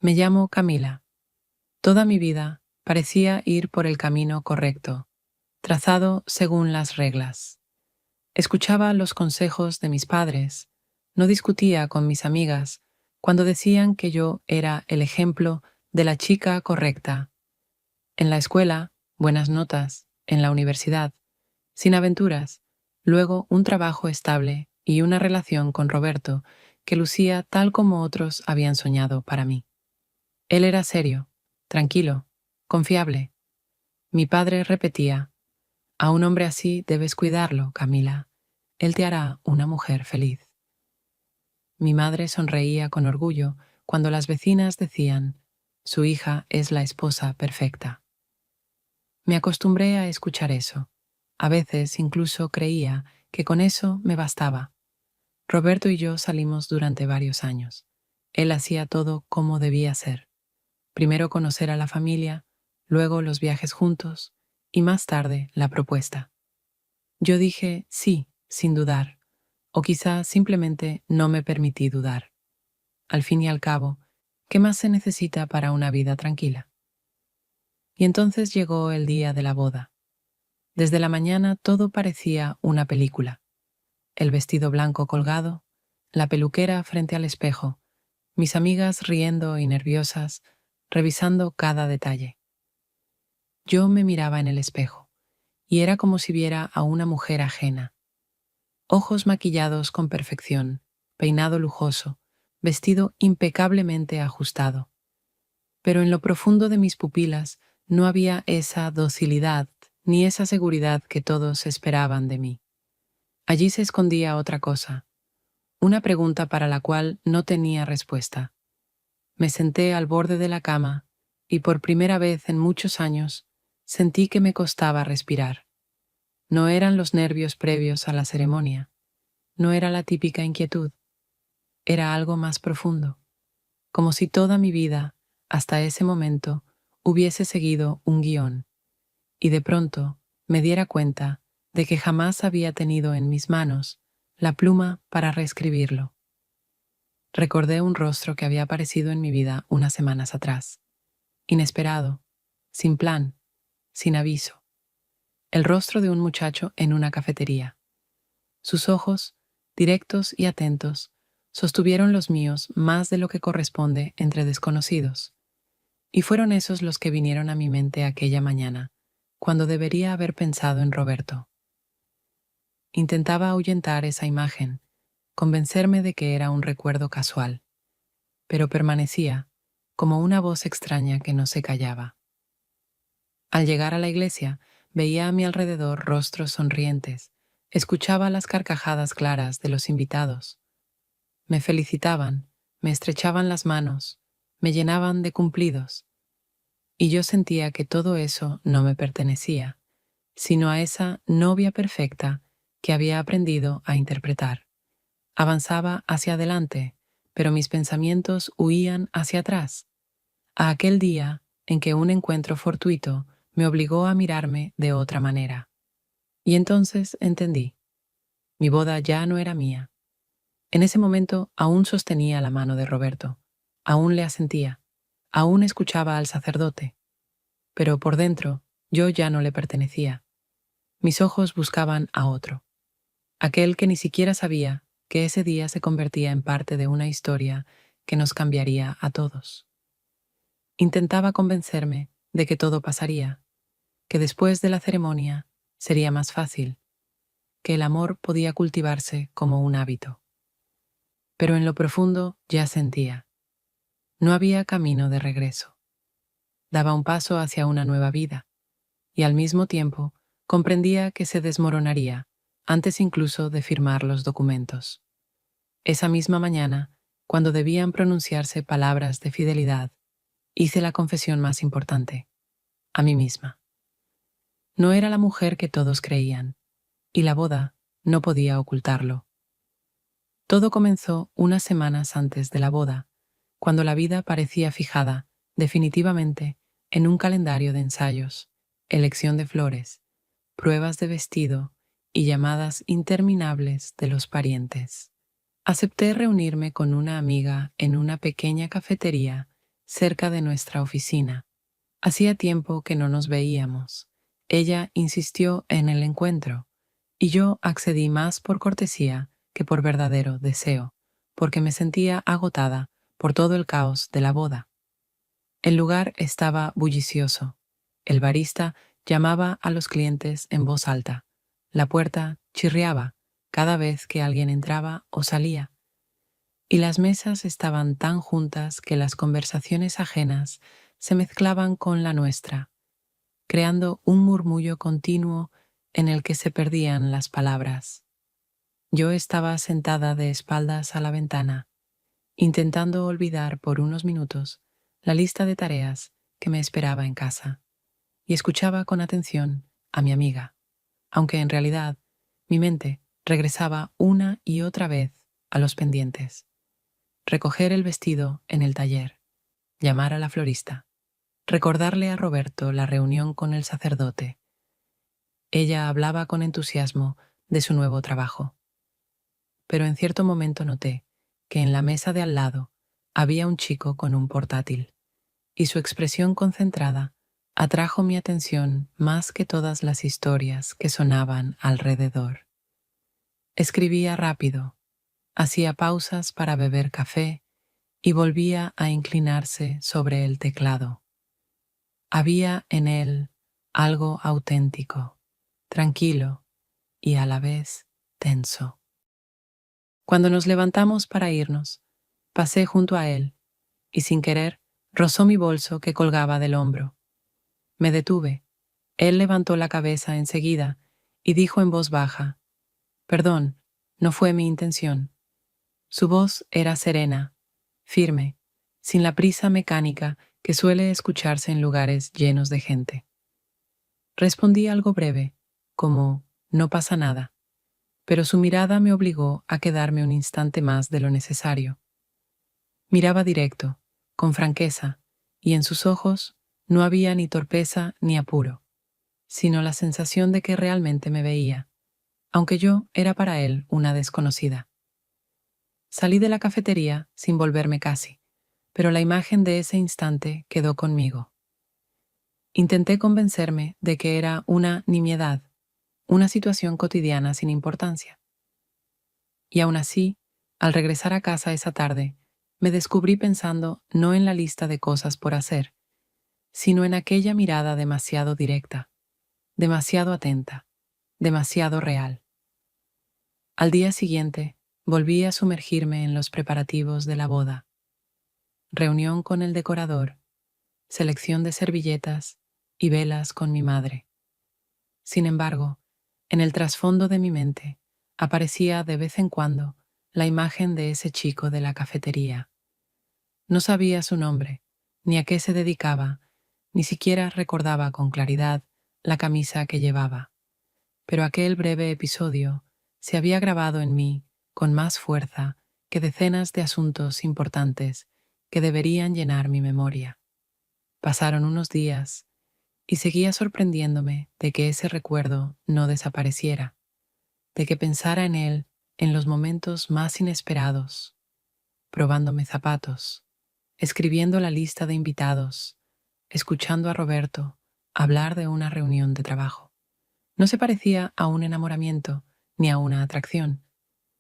Me llamo Camila. Toda mi vida parecía ir por el camino correcto, trazado según las reglas. Escuchaba los consejos de mis padres, no discutía con mis amigas cuando decían que yo era el ejemplo de la chica correcta. En la escuela, buenas notas; en la universidad, sin aventuras; luego un trabajo estable y una relación con Roberto que lucía tal como otros habían soñado para mí. Él era serio, tranquilo, confiable. Mi padre repetía: a un hombre así debes cuidarlo, Camila. Él te hará una mujer feliz. Mi madre sonreía con orgullo cuando las vecinas decían: su hija es la esposa perfecta. Me acostumbré a escuchar eso. A veces incluso creía que con eso me bastaba. Roberto y yo salimos durante varios años. Él hacía todo como debía ser. Primero conocer a la familia, luego los viajes juntos y más tarde la propuesta. Yo dije sí, sin dudar, o quizá simplemente no me permití dudar. Al fin y al cabo, ¿qué más se necesita para una vida tranquila? Y entonces llegó el día de la boda. Desde la mañana todo parecía una película. El vestido blanco colgado, la peluquera frente al espejo, mis amigas riendo y nerviosas, revisando cada detalle. Yo me miraba en el espejo, y era como si viera a una mujer ajena. Ojos maquillados con perfección, peinado lujoso, vestido impecablemente ajustado. Pero en lo profundo de mis pupilas no había esa docilidad ni esa seguridad que todos esperaban de mí. Allí se escondía otra cosa, una pregunta para la cual no tenía respuesta. Me senté al borde de la cama y por primera vez en muchos años sentí que me costaba respirar. No eran los nervios previos a la ceremonia, no era la típica inquietud, era algo más profundo, como si toda mi vida, hasta ese momento, hubiese seguido un guión, y de pronto me diera cuenta de que jamás había tenido en mis manos la pluma para reescribirlo. Recordé un rostro que había aparecido en mi vida unas semanas atrás, inesperado, sin plan, sin aviso. El rostro de un muchacho en una cafetería. Sus ojos, directos y atentos, sostuvieron los míos más de lo que corresponde entre desconocidos. Y fueron esos los que vinieron a mi mente aquella mañana, cuando debería haber pensado en Roberto. Intentaba ahuyentar esa imagen, convencerme de que era un recuerdo casual, pero permanecía, como una voz extraña que no se callaba. Al llegar a la iglesia, veía a mi alrededor rostros sonrientes, escuchaba las carcajadas claras de los invitados. Me felicitaban, me estrechaban las manos, me llenaban de cumplidos. Y yo sentía que todo eso no me pertenecía, sino a esa novia perfecta que había aprendido a interpretar. Avanzaba hacia adelante, pero mis pensamientos huían hacia atrás, a aquel día en que un encuentro fortuito me obligó a mirarme de otra manera. Y entonces entendí. Mi boda ya no era mía. En ese momento aún sostenía la mano de Roberto, aún le asentía, aún escuchaba al sacerdote, pero por dentro yo ya no le pertenecía. Mis ojos buscaban a otro, aquel que ni siquiera sabía que ese día se convertía en parte de una historia que nos cambiaría a todos. Intentaba convencerme de que todo pasaría, que después de la ceremonia sería más fácil, que el amor podía cultivarse como un hábito. Pero en lo profundo ya sentía. No había camino de regreso. Daba un paso hacia una nueva vida, y al mismo tiempo comprendía que se desmoronaría antes incluso de firmar los documentos. Esa misma mañana, cuando debían pronunciarse palabras de fidelidad, hice la confesión más importante, a mí misma. No era la mujer que todos creían, y la boda no podía ocultarlo. Todo comenzó unas semanas antes de la boda, cuando la vida parecía fijada, definitivamente, en un calendario de ensayos, elección de flores, pruebas de vestido y llamadas interminables de los parientes. Acepté reunirme con una amiga en una pequeña cafetería cerca de nuestra oficina. Hacía tiempo que no nos veíamos. Ella insistió en el encuentro, y yo accedí más por cortesía que por verdadero deseo, porque me sentía agotada por todo el caos de la boda. El lugar estaba bullicioso. El barista llamaba a los clientes en voz alta. La puerta chirriaba cada vez que alguien entraba o salía, y las mesas estaban tan juntas que las conversaciones ajenas se mezclaban con la nuestra, creando un murmullo continuo en el que se perdían las palabras. Yo estaba sentada de espaldas a la ventana, intentando olvidar por unos minutos la lista de tareas que me esperaba en casa, y escuchaba con atención a mi amiga, aunque en realidad mi mente regresaba una y otra vez a los pendientes. Recoger el vestido en el taller, llamar a la florista, recordarle a Roberto la reunión con el sacerdote. Ella hablaba con entusiasmo de su nuevo trabajo, pero en cierto momento noté que en la mesa de al lado había un chico con un portátil, y su expresión concentrada atrajo mi atención más que todas las historias que sonaban alrededor. Escribía rápido, hacía pausas para beber café y volvía a inclinarse sobre el teclado. Había en él algo auténtico, tranquilo y a la vez tenso. Cuando nos levantamos para irnos, pasé junto a él y sin querer rozó mi bolso que colgaba del hombro. Me detuve. Él levantó la cabeza enseguida y dijo en voz baja: «Perdón, no fue mi intención». Su voz era serena, firme, sin la prisa mecánica que suele escucharse en lugares llenos de gente. Respondí algo breve, como «no pasa nada», pero su mirada me obligó a quedarme un instante más de lo necesario. Miraba directo, con franqueza, y en sus ojos no había ni torpeza ni apuro, sino la sensación de que realmente me veía, aunque yo era para él una desconocida. Salí de la cafetería sin volverme casi, pero la imagen de ese instante quedó conmigo. Intenté convencerme de que era una nimiedad, una situación cotidiana sin importancia. Y aún así, al regresar a casa esa tarde, me descubrí pensando no en la lista de cosas por hacer, sino en aquella mirada demasiado directa, demasiado atenta, demasiado real. Al día siguiente, volví a sumergirme en los preparativos de la boda. Reunión con el decorador, selección de servilletas y velas con mi madre. Sin embargo, en el trasfondo de mi mente aparecía de vez en cuando la imagen de ese chico de la cafetería. No sabía su nombre, ni a qué se dedicaba, ni siquiera recordaba con claridad la camisa que llevaba. Pero aquel breve episodio se había grabado en mí con más fuerza que decenas de asuntos importantes que deberían llenar mi memoria. Pasaron unos días y seguía sorprendiéndome de que ese recuerdo no desapareciera, de que pensara en él en los momentos más inesperados, probándome zapatos, escribiendo la lista de invitados, escuchando a Roberto hablar de una reunión de trabajo. No se parecía a un enamoramiento ni a una atracción,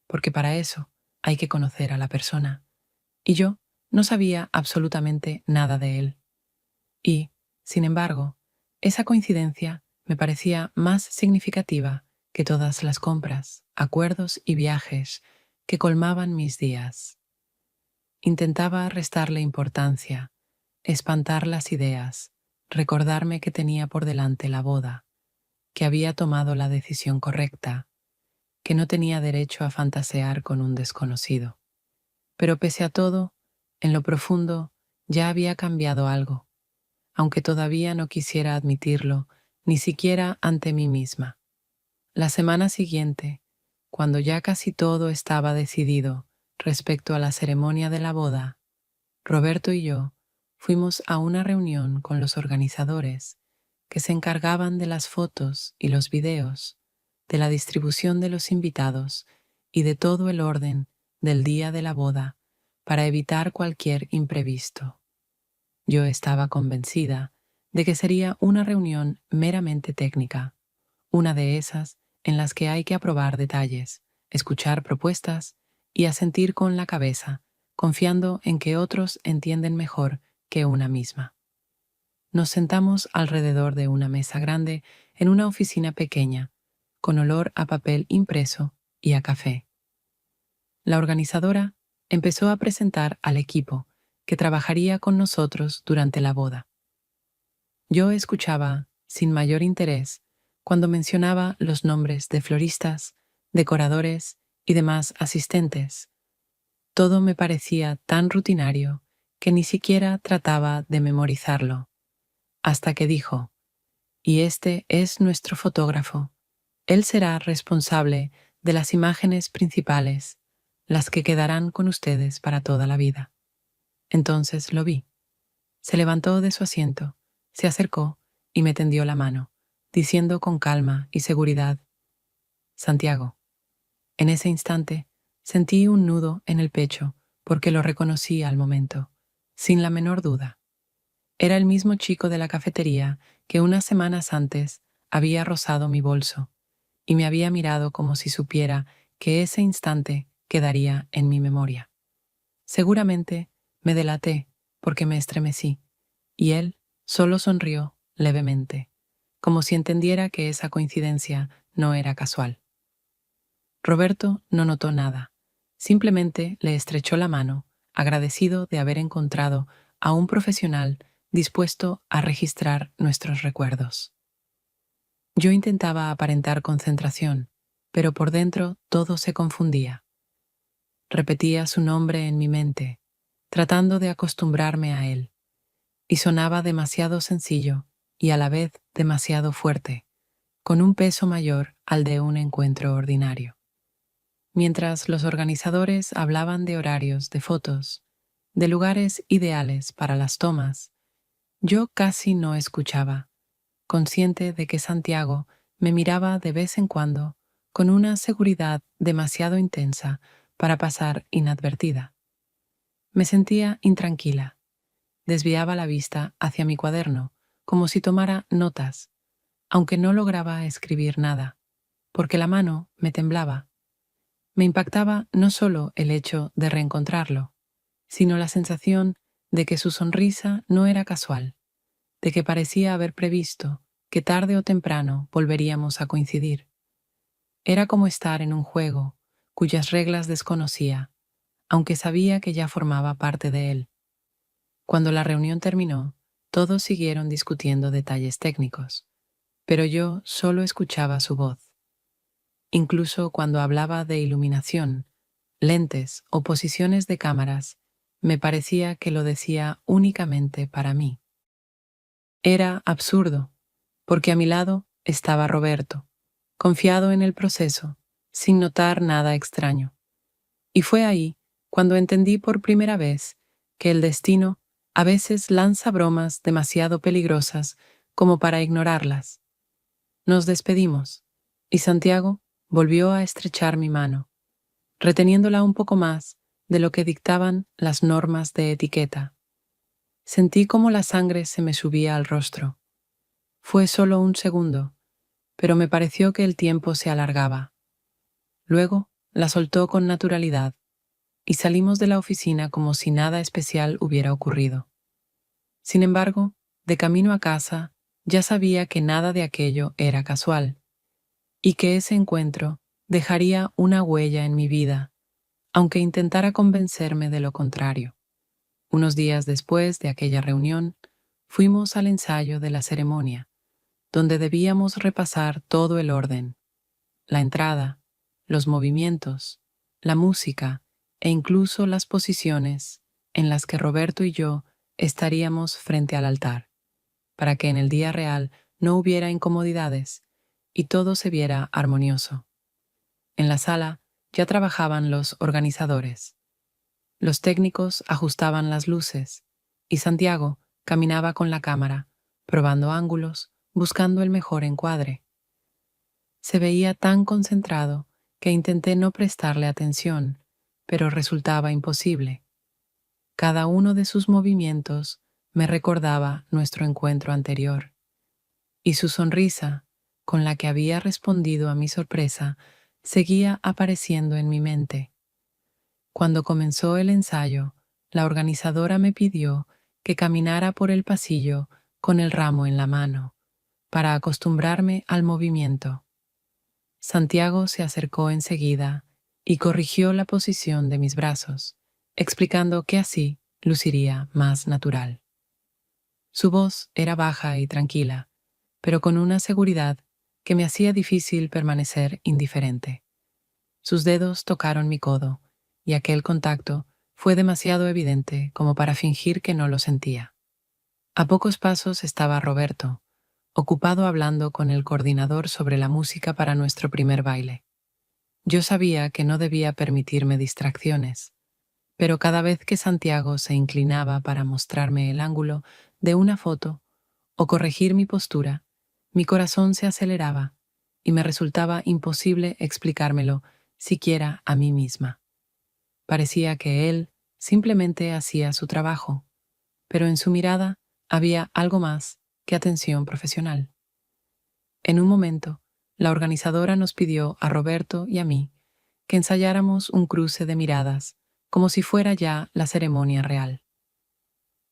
porque para eso hay que conocer a la persona. Y yo no sabía absolutamente nada de él. Y, sin embargo, esa coincidencia me parecía más significativa que todas las compras, acuerdos y viajes que colmaban mis días. Intentaba restarle importancia, espantar las ideas, recordarme que tenía por delante la boda, que había tomado la decisión correcta, que no tenía derecho a fantasear con un desconocido. Pero pese a todo, en lo profundo ya había cambiado algo, aunque todavía no quisiera admitirlo, ni siquiera ante mí misma. La semana siguiente, cuando ya casi todo estaba decidido respecto a la ceremonia de la boda, Roberto y yo fuimos a una reunión con los organizadores que se encargaban de las fotos y los videos, de la distribución de los invitados y de todo el orden del día de la boda para evitar cualquier imprevisto. Yo estaba convencida de que sería una reunión meramente técnica, una de esas en las que hay que aprobar detalles, escuchar propuestas y asentir con la cabeza, confiando en que otros entienden mejor que una misma. Nos sentamos alrededor de una mesa grande en una oficina pequeña, con olor a papel impreso y a café. La organizadora empezó a presentar al equipo que trabajaría con nosotros durante la boda. Yo escuchaba, sin mayor interés, cuando mencionaba los nombres de floristas, decoradores y demás asistentes. Todo me parecía tan rutinario que ni siquiera trataba de memorizarlo, hasta que dijo: "Y este es nuestro fotógrafo. Él será responsable de las imágenes principales, las que quedarán con ustedes para toda la vida". Entonces lo vi. Se levantó de su asiento, se acercó y me tendió la mano, diciendo con calma y seguridad: "Santiago". En ese instante sentí un nudo en el pecho porque lo reconocí al momento, sin la menor duda. Era el mismo chico de la cafetería que unas semanas antes había rozado mi bolso y me había mirado como si supiera que ese instante quedaría en mi memoria. Seguramente me delaté porque me estremecí, y él solo sonrió levemente, como si entendiera que esa coincidencia no era casual. Roberto no notó nada, simplemente le estrechó la mano, agradecido de haber encontrado a un profesional dispuesto a registrar nuestros recuerdos. Yo intentaba aparentar concentración, pero por dentro todo se confundía. Repetía su nombre en mi mente, tratando de acostumbrarme a él, y sonaba demasiado sencillo y a la vez demasiado fuerte, con un peso mayor al de un encuentro ordinario. Mientras los organizadores hablaban de horarios de fotos, de lugares ideales para las tomas, yo casi no escuchaba, consciente de que Santiago me miraba de vez en cuando con una seguridad demasiado intensa para pasar inadvertida. Me sentía intranquila. Desviaba la vista hacia mi cuaderno, como si tomara notas, aunque no lograba escribir nada, porque la mano me temblaba. Me impactaba no solo el hecho de reencontrarlo, sino la sensación de que su sonrisa no era casual, de que parecía haber previsto que tarde o temprano volveríamos a coincidir. Era como estar en un juego cuyas reglas desconocía, aunque sabía que ya formaba parte de él. Cuando la reunión terminó, todos siguieron discutiendo detalles técnicos, pero yo solo escuchaba su voz. Incluso cuando hablaba de iluminación, lentes o posiciones de cámaras, me parecía que lo decía únicamente para mí. Era absurdo, porque a mi lado estaba Roberto, confiado en el proceso, sin notar nada extraño. Y fue ahí cuando entendí por primera vez que el destino a veces lanza bromas demasiado peligrosas como para ignorarlas. Nos despedimos, y Santiago volvió a estrechar mi mano, reteniéndola un poco más de lo que dictaban las normas de etiqueta. Sentí como la sangre se me subía al rostro. Fue solo un segundo, pero me pareció que el tiempo se alargaba. Luego la soltó con naturalidad y salimos de la oficina como si nada especial hubiera ocurrido. Sin embargo, de camino a casa, ya sabía que nada de aquello era casual y que ese encuentro dejaría una huella en mi vida, aunque intentara convencerme de lo contrario. Unos días después de aquella reunión, fuimos al ensayo de la ceremonia, donde debíamos repasar todo el orden, la entrada, los movimientos, la música e incluso las posiciones en las que Roberto y yo estaríamos frente al altar, para que en el día real no hubiera incomodidades y todo se viera armonioso. En la sala ya trabajaban los organizadores. Los técnicos ajustaban las luces y Santiago caminaba con la cámara, probando ángulos, buscando el mejor encuadre. Se veía tan concentrado que intenté no prestarle atención, pero resultaba imposible. Cada uno de sus movimientos me recordaba nuestro encuentro anterior, y su sonrisa, con la que había respondido a mi sorpresa, seguía apareciendo en mi mente. Cuando comenzó el ensayo, la organizadora me pidió que caminara por el pasillo con el ramo en la mano, para acostumbrarme al movimiento. Santiago se acercó enseguida y corrigió la posición de mis brazos, explicando que así luciría más natural. Su voz era baja y tranquila, pero con una seguridad que me hacía difícil permanecer indiferente. Sus dedos tocaron mi codo, y aquel contacto fue demasiado evidente como para fingir que no lo sentía. A pocos pasos estaba Roberto, ocupado hablando con el coordinador sobre la música para nuestro primer baile. Yo sabía que no debía permitirme distracciones, pero cada vez que Santiago se inclinaba para mostrarme el ángulo de una foto o corregir mi postura, mi corazón se aceleraba y me resultaba imposible explicármelo siquiera a mí misma. Parecía que él simplemente hacía su trabajo, pero en su mirada había algo más que atención profesional. En un momento, la organizadora nos pidió a Roberto y a mí que ensayáramos un cruce de miradas, como si fuera ya la ceremonia real.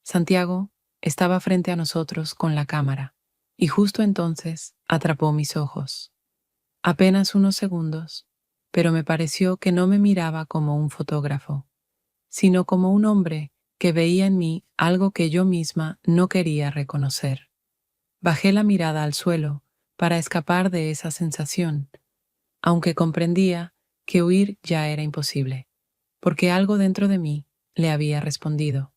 Santiago estaba frente a nosotros con la cámara, y justo entonces atrapó mis ojos. Apenas unos segundos, pero me pareció que no me miraba como un fotógrafo, sino como un hombre que veía en mí algo que yo misma no quería reconocer. Bajé la mirada al suelo para escapar de esa sensación, aunque comprendía que huir ya era imposible, porque algo dentro de mí le había respondido.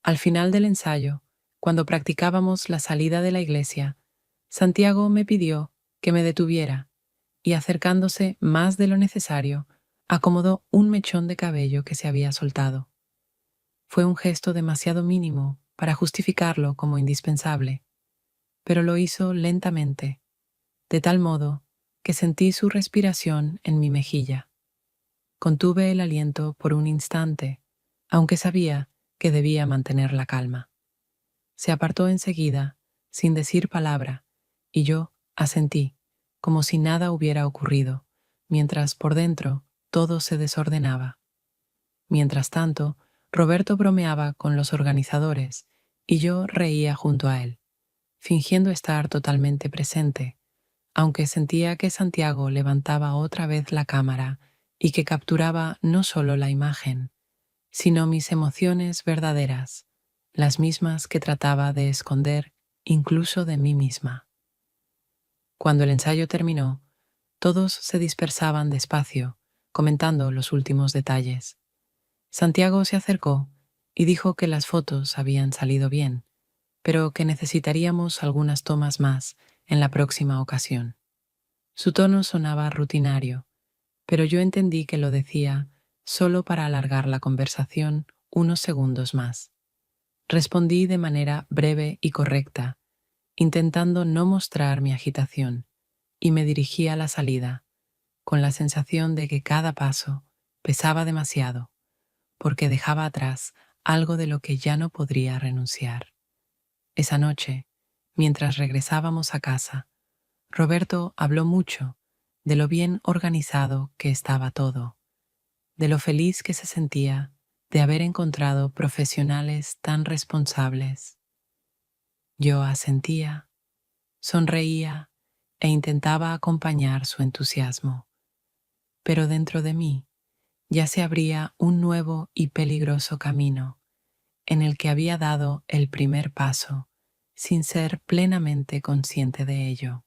Al final del ensayo, cuando practicábamos la salida de la iglesia, Santiago me pidió que me detuviera y, acercándose más de lo necesario, acomodó un mechón de cabello que se había soltado. Fue un gesto demasiado mínimo para justificarlo como indispensable, pero lo hizo lentamente, de tal modo que sentí su respiración en mi mejilla. Contuve el aliento por un instante, aunque sabía que debía mantener la calma. Se apartó enseguida, sin decir palabra, y yo asentí, como si nada hubiera ocurrido, mientras por dentro todo se desordenaba. Mientras tanto, Roberto bromeaba con los organizadores y yo reía junto a él, fingiendo estar totalmente presente, aunque sentía que Santiago levantaba otra vez la cámara y que capturaba no solo la imagen, sino mis emociones verdaderas, las mismas que trataba de esconder incluso de mí misma. Cuando el ensayo terminó, todos se dispersaban despacio, comentando los últimos detalles. Santiago se acercó y dijo que las fotos habían salido bien, pero que necesitaríamos algunas tomas más en la próxima ocasión. Su tono sonaba rutinario, pero yo entendí que lo decía solo para alargar la conversación unos segundos más. Respondí de manera breve y correcta, intentando no mostrar mi agitación, y me dirigí a la salida, con la sensación de que cada paso pesaba demasiado, porque dejaba atrás algo de lo que ya no podría renunciar. Esa noche, mientras regresábamos a casa, Roberto habló mucho de lo bien organizado que estaba todo, de lo feliz que se sentía de haber encontrado profesionales tan responsables. Yo asentía, sonreía e intentaba acompañar su entusiasmo, pero dentro de mí ya se abría un nuevo y peligroso camino en el que había dado el primer paso sin ser plenamente consciente de ello.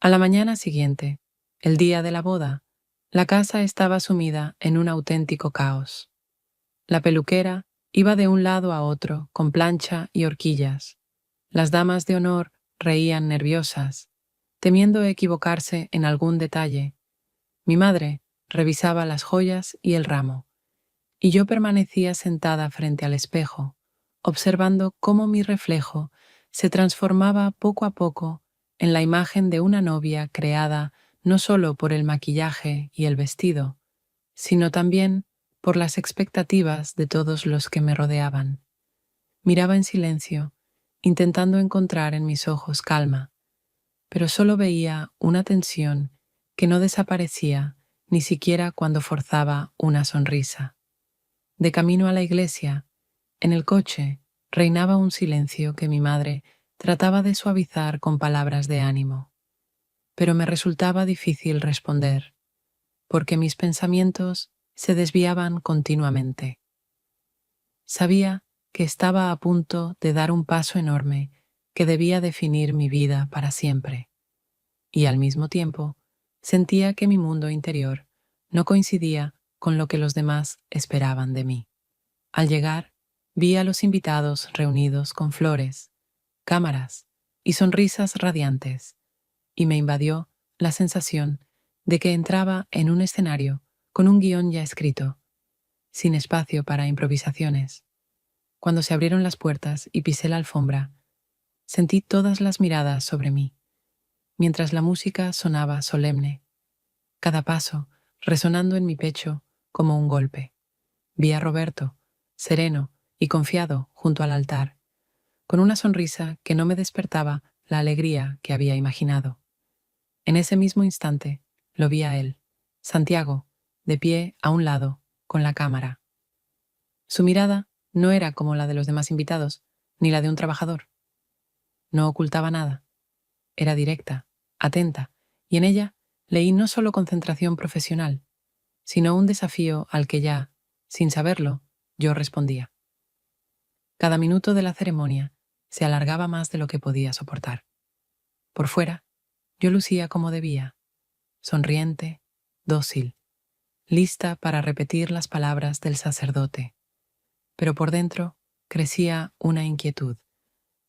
A la mañana siguiente, el día de la boda, la casa estaba sumida en un auténtico caos. La peluquera iba de un lado a otro con plancha y horquillas. Las damas de honor reían nerviosas, temiendo equivocarse en algún detalle. Mi madre revisaba las joyas y el ramo, y yo permanecía sentada frente al espejo, observando cómo mi reflejo se transformaba poco a poco en la imagen de una novia creada no solo por el maquillaje y el vestido, sino también por las expectativas de todos los que me rodeaban. Miraba en silencio, intentando encontrar en mis ojos calma, pero solo veía una tensión que no desaparecía ni siquiera cuando forzaba una sonrisa. De camino a la iglesia, en el coche, reinaba un silencio que mi madre trataba de suavizar con palabras de ánimo, pero me resultaba difícil responder, porque mis pensamientos se desviaban continuamente. Sabía que estaba a punto de dar un paso enorme que debía definir mi vida para siempre, y al mismo tiempo sentía que mi mundo interior no coincidía con lo que los demás esperaban de mí. Al llegar, vi a los invitados reunidos con flores, cámaras y sonrisas radiantes, y me invadió la sensación de que entraba en un escenario con un guión ya escrito, sin espacio para improvisaciones. Cuando se abrieron las puertas y pisé la alfombra, sentí todas las miradas sobre mí, mientras la música sonaba solemne, cada paso resonando en mi pecho como un golpe. Vi a Roberto, sereno y confiado junto al altar, con una sonrisa que no me despertaba la alegría que había imaginado. En ese mismo instante lo vi a él, Santiago, de pie a un lado, con la cámara. Su mirada no era como la de los demás invitados, ni la de un trabajador. No ocultaba nada. Era directa, atenta, y en ella leí no solo concentración profesional, sino un desafío al que ya, sin saberlo, yo respondía. Cada minuto de la ceremonia se alargaba más de lo que podía soportar. Por fuera, yo lucía como debía, sonriente, dócil, lista para repetir las palabras del sacerdote. Pero por dentro crecía una inquietud,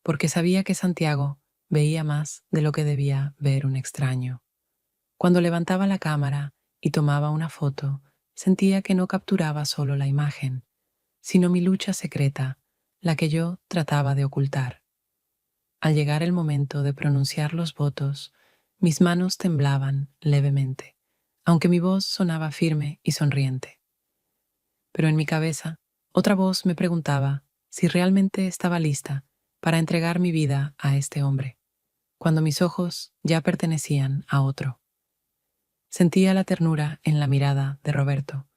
porque sabía que Santiago veía más de lo que debía ver un extraño. Cuando levantaba la cámara y tomaba una foto, sentía que no capturaba solo la imagen, sino mi lucha secreta, la que yo trataba de ocultar. Al llegar el momento de pronunciar los votos, mis manos temblaban levemente, aunque mi voz sonaba firme y sonriente. Pero en mi cabeza, otra voz me preguntaba si realmente estaba lista para entregar mi vida a este hombre, cuando mis ojos ya pertenecían a otro. Sentía la ternura en la mirada de Roberto,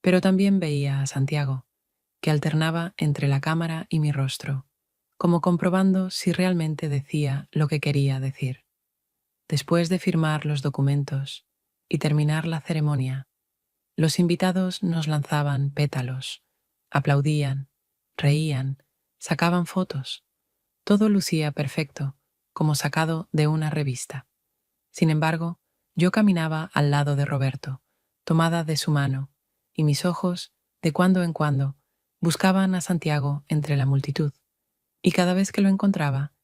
pero también veía a Santiago, que alternaba entre la cámara y mi rostro, como comprobando si realmente decía lo que quería decir. Después de firmar los documentos y terminar la ceremonia, los invitados nos lanzaban pétalos, aplaudían, reían, sacaban fotos. Todo lucía perfecto, como sacado de una revista. Sin embargo, yo caminaba al lado de Roberto, tomada de su mano, y mis ojos, de cuando en cuando, buscaban a Santiago entre la multitud, y cada vez que lo encontraba,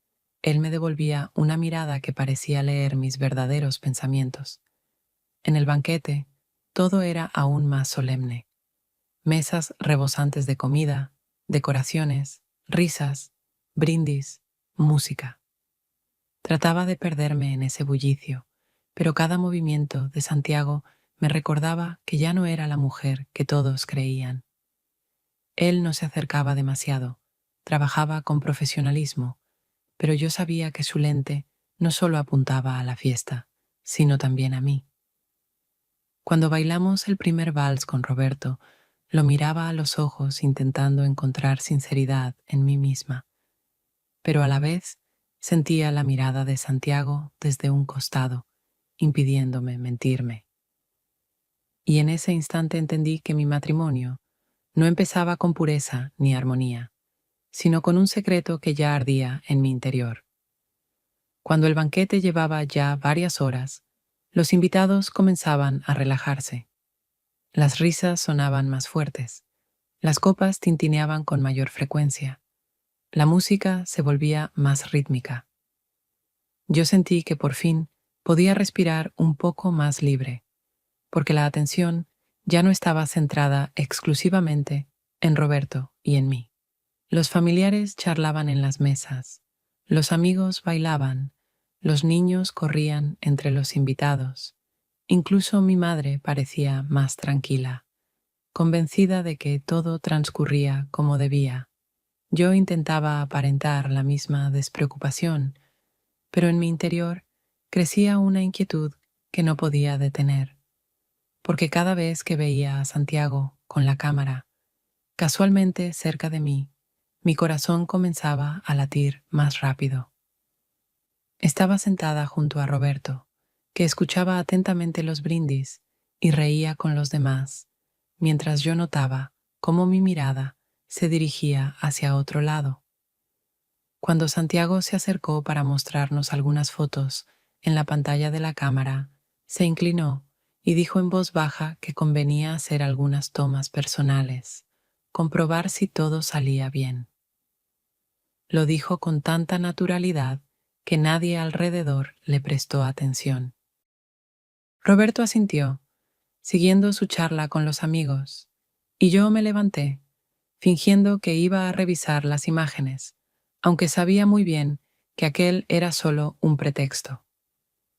él me devolvía una mirada que parecía leer mis verdaderos pensamientos. En el banquete, todo era aún más solemne. Mesas rebosantes de comida, decoraciones, risas, brindis, música. Trataba de perderme en ese bullicio, pero cada movimiento de Santiago me recordaba que ya no era la mujer que todos creían. Él no se acercaba demasiado, trabajaba con profesionalismo, pero yo sabía que su lente no solo apuntaba a la fiesta, sino también a mí. Cuando bailamos el primer vals con Roberto, lo miraba a los ojos intentando encontrar sinceridad en mí misma, pero a la vez sentía la mirada de Santiago desde un costado, impidiéndome mentirme. Y en ese instante entendí que mi matrimonio no empezaba con pureza ni armonía, sino con un secreto que ya ardía en mi interior. Cuando el banquete llevaba ya varias horas, los invitados comenzaban a relajarse. Las risas sonaban más fuertes, las copas tintineaban con mayor frecuencia, la música se volvía más rítmica. Yo sentí que por fin podía respirar un poco más libre, porque la atención ya no estaba centrada exclusivamente en Roberto y en mí. Los familiares charlaban en las mesas, los amigos bailaban, los niños corrían entre los invitados. Incluso mi madre parecía más tranquila, convencida de que todo transcurría como debía. Yo intentaba aparentar la misma despreocupación, pero en mi interior crecía una inquietud que no podía detener, porque cada vez que veía a Santiago con la cámara, casualmente cerca de mí, mi corazón comenzaba a latir más rápido. Estaba sentada junto a Roberto, que escuchaba atentamente los brindis y reía con los demás, mientras yo notaba cómo mi mirada se dirigía hacia otro lado. Cuando Santiago se acercó para mostrarnos algunas fotos en la pantalla de la cámara, se inclinó y dijo en voz baja que convenía hacer algunas tomas personales, comprobar si todo salía bien. Lo dijo con tanta naturalidad que nadie alrededor le prestó atención. Roberto asintió, siguiendo su charla con los amigos, y yo me levanté, fingiendo que iba a revisar las imágenes, aunque sabía muy bien que aquel era solo un pretexto.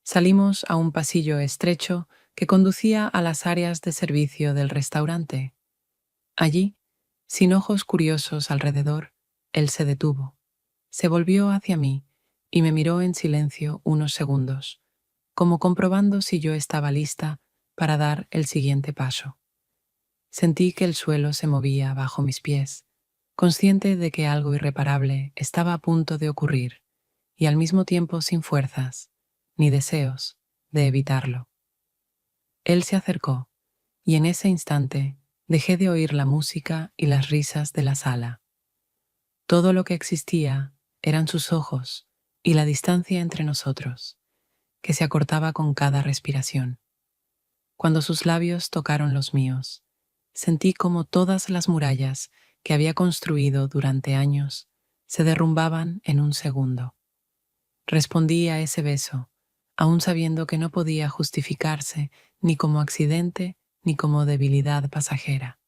Salimos a un pasillo estrecho que conducía a las áreas de servicio del restaurante. Allí, sin ojos curiosos alrededor, él se detuvo. Se volvió hacia mí y me miró en silencio unos segundos, como comprobando si yo estaba lista para dar el siguiente paso. Sentí que el suelo se movía bajo mis pies, consciente de que algo irreparable estaba a punto de ocurrir, y al mismo tiempo sin fuerzas, ni deseos, de evitarlo. Él se acercó, y en ese instante dejé de oír la música y las risas de la sala. Todo lo que existía eran sus ojos y la distancia entre nosotros, que se acortaba con cada respiración. Cuando sus labios tocaron los míos, sentí como todas las murallas que había construido durante años se derrumbaban en un segundo. Respondí a ese beso, aún sabiendo que no podía justificarse ni como accidente ni como debilidad pasajera.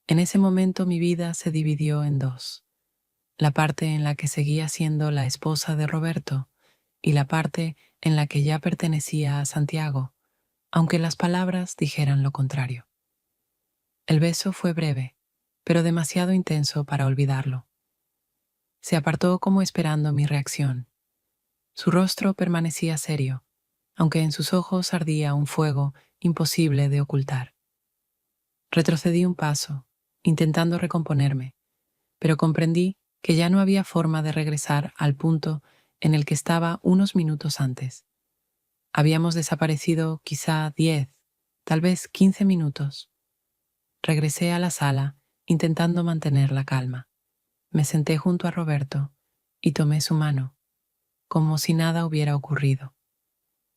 En ese momento mi vida se dividió en dos: la parte en la que seguía siendo la esposa de Roberto y la parte en la que ya pertenecía a Santiago, aunque las palabras dijeran lo contrario. El beso fue breve, pero demasiado intenso para olvidarlo. Se apartó como esperando mi reacción. Su rostro permanecía serio, aunque en sus ojos ardía un fuego imposible de ocultar. Retrocedí un paso, intentando recomponerme, pero comprendí que ya no había forma de regresar al punto en el que estaba unos minutos antes. Habíamos desaparecido quizá 10, tal vez 15 minutos. Regresé a la sala, intentando mantener la calma. Me senté junto a Roberto y tomé su mano, como si nada hubiera ocurrido.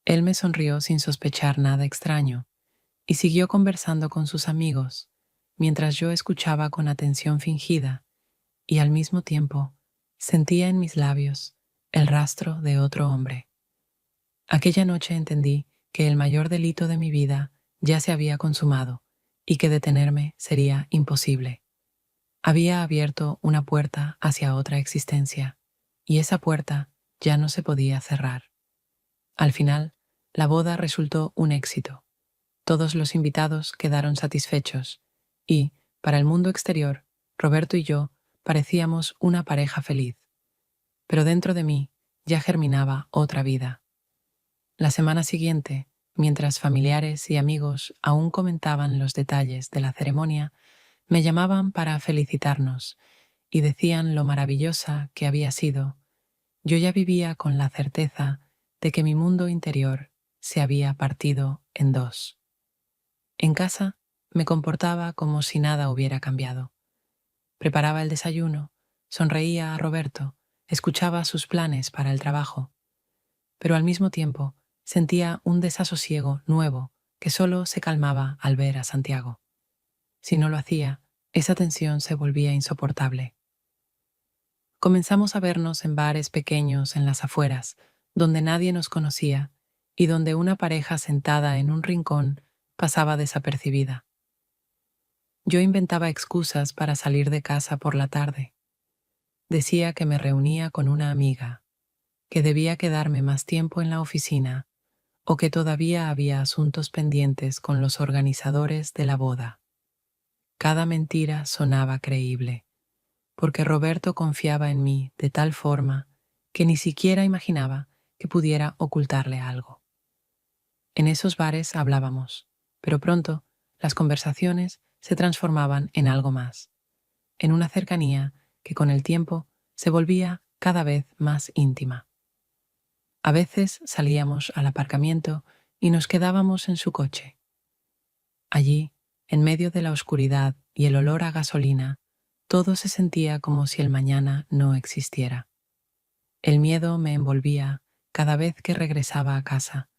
Él me sonrió sin sospechar nada extraño y siguió conversando con sus amigos, mientras yo escuchaba con atención fingida y al mismo tiempo sentía en mis labios el rastro de otro hombre. Aquella noche entendí que el mayor delito de mi vida ya se había consumado y que detenerme sería imposible. Había abierto una puerta hacia otra existencia, y esa puerta ya no se podía cerrar. Al final, la boda resultó un éxito. Todos los invitados quedaron satisfechos y, para el mundo exterior, Roberto y yo parecíamos una pareja feliz. Pero dentro de mí ya germinaba otra vida. La semana siguiente, mientras familiares y amigos aún comentaban los detalles de la ceremonia, me llamaban para felicitarnos y decían lo maravillosa que había sido. Yo ya vivía con la certeza de que mi mundo interior se había partido en dos. En casa me comportaba como si nada hubiera cambiado. Preparaba el desayuno, sonreía a Roberto, escuchaba sus planes para el trabajo, pero al mismo tiempo sentía un desasosiego nuevo que solo se calmaba al ver a Santiago. Si no lo hacía, esa tensión se volvía insoportable. Comenzamos a vernos en bares pequeños en las afueras, donde nadie nos conocía y donde una pareja sentada en un rincón pasaba desapercibida. Yo inventaba excusas para salir de casa por la tarde. Decía que me reunía con una amiga, que debía quedarme más tiempo en la oficina o que todavía había asuntos pendientes con los organizadores de la boda. Cada mentira sonaba creíble, porque Roberto confiaba en mí de tal forma que ni siquiera imaginaba que pudiera ocultarle algo. En esos bares hablábamos, pero pronto las conversaciones se transformaban en algo más, en una cercanía que con el tiempo se volvía cada vez más íntima. A veces salíamos al aparcamiento y nos quedábamos en su coche. Allí, en medio de la oscuridad y el olor a gasolina, todo se sentía como si el mañana no existiera. El miedo me envolvía cada vez que regresaba a casa,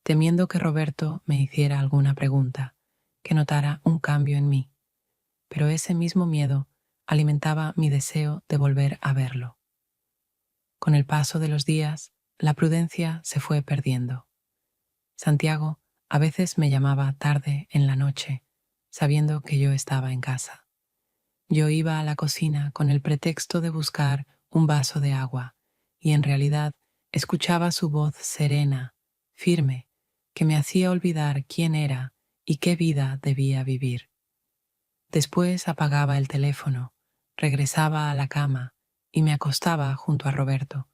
temiendo que Roberto me hiciera alguna pregunta, que notara un cambio en mí. Pero ese mismo miedo alimentaba mi deseo de volver a verlo. Con el paso de los días, la prudencia se fue perdiendo. Santiago a veces me llamaba tarde en la noche, sabiendo que yo estaba en casa. Yo iba a la cocina con el pretexto de buscar un vaso de agua, y en realidad escuchaba su voz serena, firme, que me hacía olvidar quién era y qué vida debía vivir. Después apagaba el teléfono, regresaba a la cama y me acostaba junto a Roberto,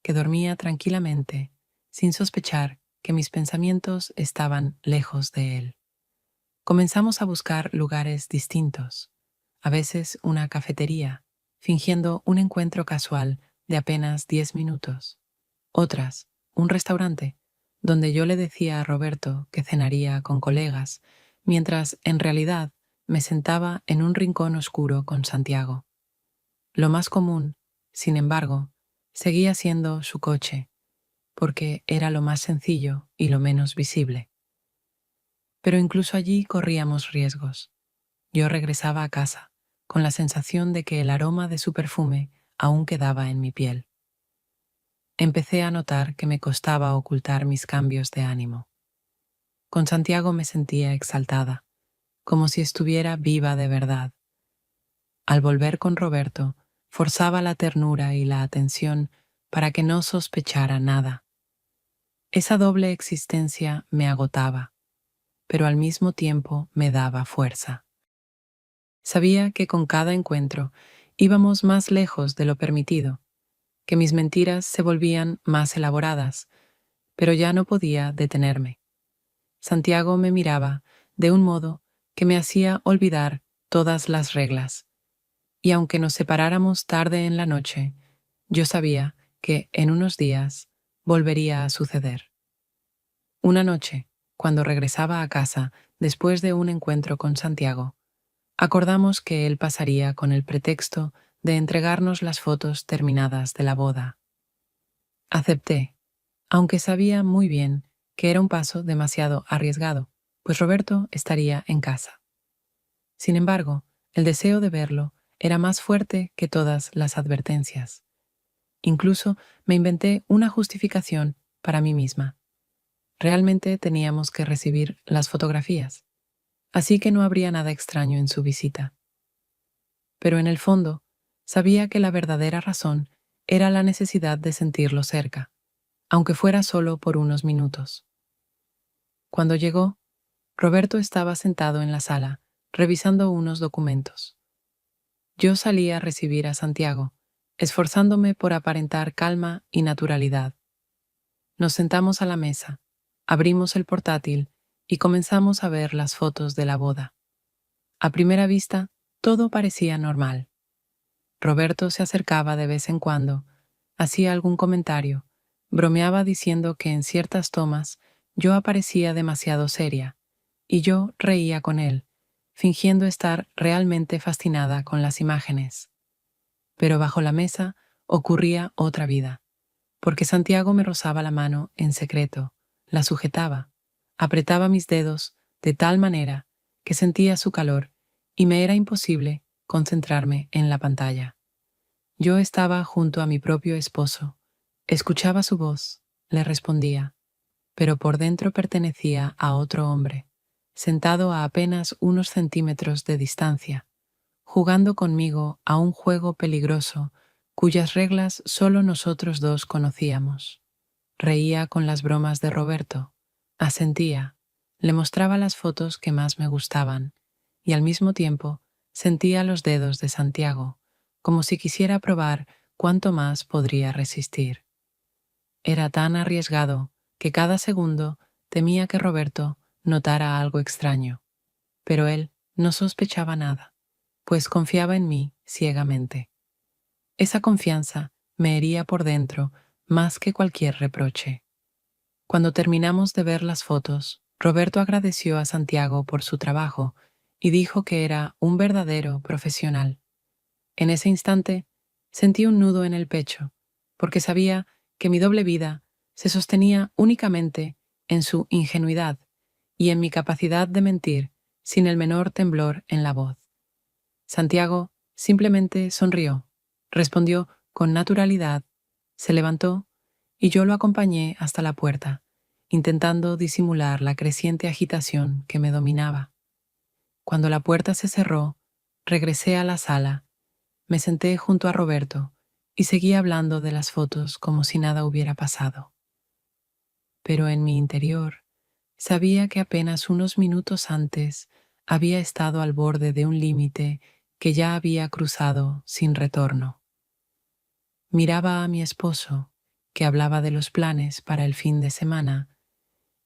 que dormía tranquilamente, sin sospechar que mis pensamientos estaban lejos de él. Comenzamos a buscar lugares distintos, a veces una cafetería, fingiendo un encuentro casual de apenas 10 minutos. Otras, un restaurante, donde yo le decía a Roberto que cenaría con colegas, mientras en realidad me sentaba en un rincón oscuro con Santiago. Lo más común, sin embargo, seguía siendo su coche, porque era lo más sencillo y lo menos visible. Pero incluso allí corríamos riesgos. Yo regresaba a casa, con la sensación de que el aroma de su perfume aún quedaba en mi piel. Empecé a notar que me costaba ocultar mis cambios de ánimo. Con Santiago me sentía exaltada, como si estuviera viva de verdad. Al volver con Roberto, forzaba la ternura y la atención para que no sospechara nada. Esa doble existencia me agotaba, pero al mismo tiempo me daba fuerza. Sabía que con cada encuentro íbamos más lejos de lo permitido, que mis mentiras se volvían más elaboradas, pero ya no podía detenerme. Santiago me miraba de un modo que me hacía olvidar todas las reglas, y aunque nos separáramos tarde en la noche, yo sabía que en unos días volvería a suceder. Una noche, cuando regresaba a casa después de un encuentro con Santiago, acordamos que él pasaría con el pretexto de entregarnos las fotos terminadas de la boda. Acepté, aunque sabía muy bien que era un paso demasiado arriesgado, pues Roberto estaría en casa. Sin embargo, el deseo de verlo era más fuerte que todas las advertencias. Incluso me inventé una justificación para mí misma. Realmente teníamos que recibir las fotografías, así que no habría nada extraño en su visita. Pero en el fondo, sabía que la verdadera razón era la necesidad de sentirlo cerca, aunque fuera solo por unos minutos. Cuando llegó, Roberto estaba sentado en la sala, revisando unos documentos. Yo salí a recibir a Santiago, esforzándome por aparentar calma y naturalidad. Nos sentamos a la mesa, abrimos el portátil y comenzamos a ver las fotos de la boda. A primera vista, todo parecía normal. Roberto se acercaba de vez en cuando, hacía algún comentario, bromeaba diciendo que en ciertas tomas yo aparecía demasiado seria, y yo reía con él, fingiendo estar realmente fascinada con las imágenes. Pero bajo la mesa ocurría otra vida, porque Santiago me rozaba la mano en secreto, la sujetaba, apretaba mis dedos de tal manera que sentía su calor y me era imposible concentrarme en la pantalla. Yo estaba junto a mi propio esposo, escuchaba su voz, le respondía, pero por dentro pertenecía a otro hombre, sentado a apenas unos centímetros de distancia, jugando conmigo a un juego peligroso cuyas reglas solo nosotros dos conocíamos. Reía con las bromas de Roberto, asentía, le mostraba las fotos que más me gustaban, y al mismo tiempo sentía los dedos de Santiago, como si quisiera probar cuánto más podría resistir. Era tan arriesgado que cada segundo temía que Roberto notara algo extraño, pero él no sospechaba nada, pues confiaba en mí ciegamente. Esa confianza me hería por dentro más que cualquier reproche. Cuando terminamos de ver las fotos, Roberto agradeció a Santiago por su trabajo y dijo que era un verdadero profesional. En ese instante sentí un nudo en el pecho, porque sabía que mi doble vida se sostenía únicamente en su ingenuidad y en mi capacidad de mentir sin el menor temblor en la voz. Santiago simplemente sonrió, respondió con naturalidad, se levantó y yo lo acompañé hasta la puerta, intentando disimular la creciente agitación que me dominaba. Cuando la puerta se cerró, regresé a la sala, me senté junto a Roberto y seguí hablando de las fotos como si nada hubiera pasado. Pero en mi interior sabía que apenas unos minutos antes había estado al borde de un límite que ya había cruzado sin retorno. Miraba a mi esposo, que hablaba de los planes para el fin de semana,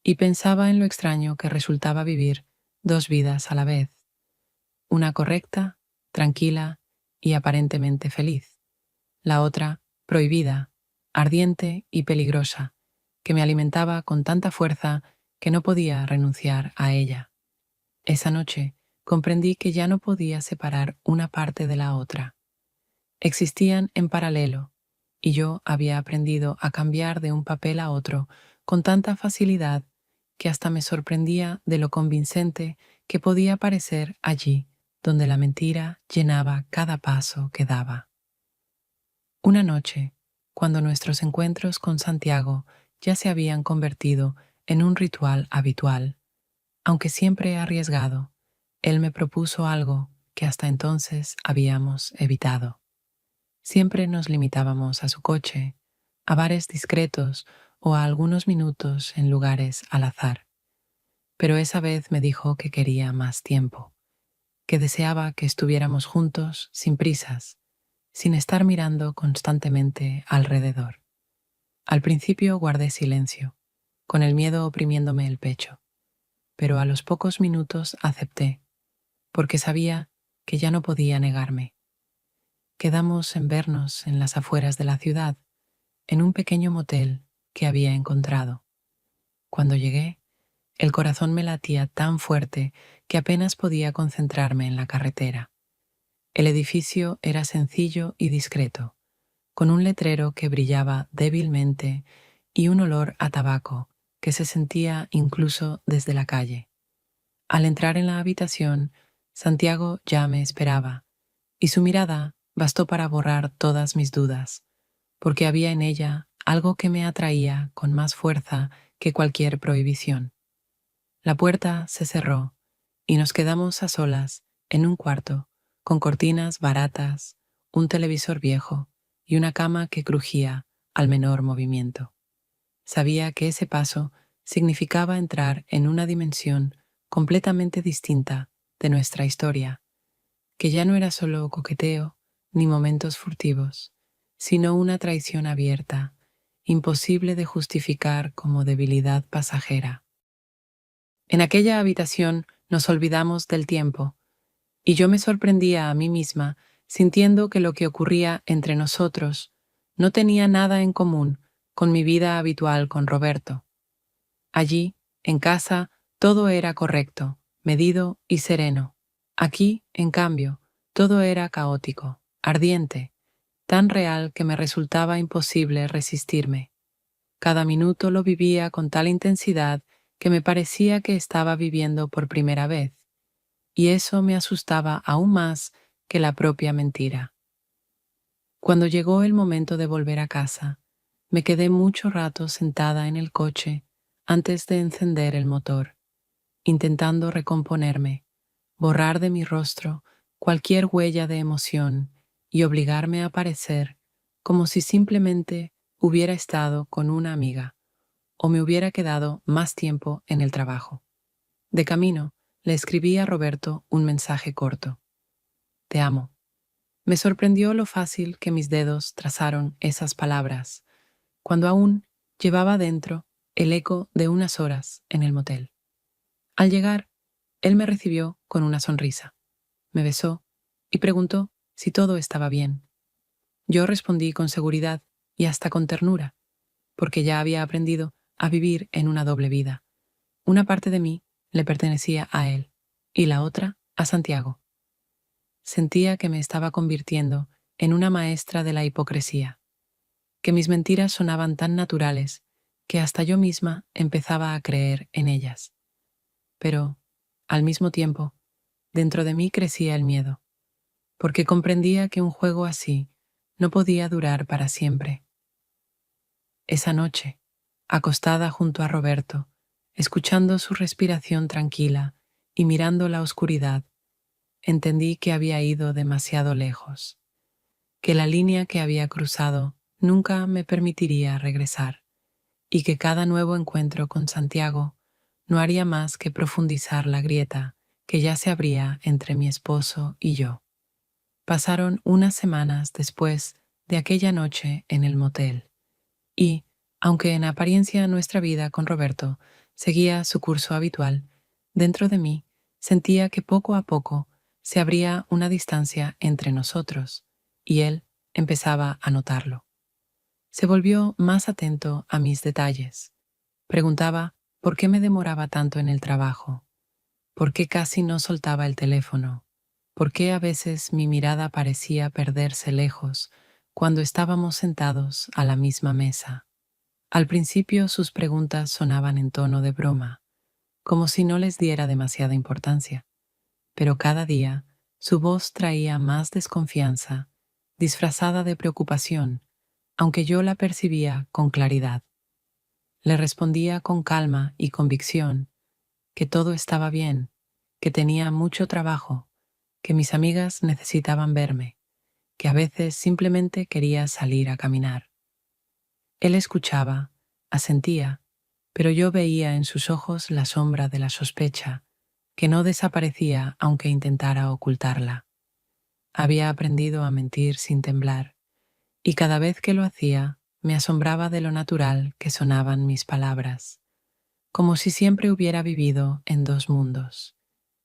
y pensaba en lo extraño que resultaba vivir dos vidas a la vez, una correcta, tranquila y aparentemente feliz, la otra prohibida, ardiente y peligrosa, que me alimentaba con tanta fuerza que no podía renunciar a ella. Esa noche comprendí que ya no podía separar una parte de la otra. Existían en paralelo, y yo había aprendido a cambiar de un papel a otro con tanta facilidad que hasta me sorprendía de lo convincente que podía parecer allí, donde la mentira llenaba cada paso que daba. Una noche, cuando nuestros encuentros con Santiago ya se habían convertido en un ritual habitual, aunque siempre arriesgado, él me propuso algo que hasta entonces habíamos evitado. Siempre nos limitábamos a su coche, a bares discretos o a algunos minutos en lugares al azar. Pero esa vez me dijo que quería más tiempo, que deseaba que estuviéramos juntos sin prisas, sin estar mirando constantemente alrededor. Al principio guardé silencio, con el miedo oprimiéndome el pecho, pero a los pocos minutos acepté, porque sabía que ya no podía negarme. Quedamos en vernos en las afueras de la ciudad, en un pequeño motel que había encontrado. Cuando llegué, el corazón me latía tan fuerte que apenas podía concentrarme en la carretera. El edificio era sencillo y discreto, con un letrero que brillaba débilmente y un olor a tabaco que se sentía incluso desde la calle. Al entrar en la habitación, Santiago ya me esperaba, y su mirada bastó para borrar todas mis dudas, porque había en ella algo que me atraía con más fuerza que cualquier prohibición. La puerta se cerró y nos quedamos a solas en un cuarto, con cortinas baratas, un televisor viejo y una cama que crujía al menor movimiento. Sabía que ese paso significaba entrar en una dimensión completamente distinta de nuestra historia, que ya no era solo coqueteo ni momentos furtivos, sino una traición abierta, imposible de justificar como debilidad pasajera. En aquella habitación nos olvidamos del tiempo, y yo me sorprendía a mí misma sintiendo que lo que ocurría entre nosotros no tenía nada en común con mi vida habitual con Roberto. Allí, en casa, todo era correcto, medido y sereno. Aquí, en cambio, todo era caótico, ardiente, tan real que me resultaba imposible resistirme. Cada minuto lo vivía con tal intensidad que me parecía que estaba viviendo por primera vez, y eso me asustaba aún más que la propia mentira. Cuando llegó el momento de volver a casa, me quedé mucho rato sentada en el coche antes de encender el motor, intentando recomponerme, borrar de mi rostro cualquier huella de emoción y obligarme a parecer como si simplemente hubiera estado con una amiga o me hubiera quedado más tiempo en el trabajo. De camino, le escribí a Roberto un mensaje corto. Te amo. Me sorprendió lo fácil que mis dedos trazaron esas palabras, cuando aún llevaba dentro el eco de unas horas en el motel. Al llegar, él me recibió con una sonrisa, me besó y preguntó si todo estaba bien. Yo respondí con seguridad y hasta con ternura, porque ya había aprendido a vivir en una doble vida. Una parte de mí le pertenecía a él y la otra a Santiago. Sentía que me estaba convirtiendo en una maestra de la hipocresía, que mis mentiras sonaban tan naturales que hasta yo misma empezaba a creer en ellas. Pero, al mismo tiempo, dentro de mí crecía el miedo, porque comprendía que un juego así no podía durar para siempre. Esa noche, acostada junto a Roberto, escuchando su respiración tranquila y mirando la oscuridad, entendí que había ido demasiado lejos, que la línea que había cruzado nunca me permitiría regresar, y que cada nuevo encuentro con Santiago no haría más que profundizar la grieta que ya se abría entre mi esposo y yo. Pasaron unas semanas después de aquella noche en el motel, y, aunque en apariencia nuestra vida con Roberto seguía su curso habitual, dentro de mí sentía que poco a poco se abría una distancia entre nosotros, y él empezaba a notarlo. Se volvió más atento a mis detalles. Preguntaba por qué me demoraba tanto en el trabajo, por qué casi no soltaba el teléfono, por qué a veces mi mirada parecía perderse lejos cuando estábamos sentados a la misma mesa. Al principio sus preguntas sonaban en tono de broma, como si no les diera demasiada importancia, pero cada día su voz traía más desconfianza, disfrazada de preocupación, aunque yo la percibía con claridad. Le respondía con calma y convicción que todo estaba bien, que tenía mucho trabajo, que mis amigas necesitaban verme, que a veces simplemente quería salir a caminar. Él escuchaba, asentía, pero yo veía en sus ojos la sombra de la sospecha, que no desaparecía aunque intentara ocultarla. Había aprendido a mentir sin temblar, y cada vez que lo hacía, me asombraba de lo natural que sonaban mis palabras, como si siempre hubiera vivido en dos mundos,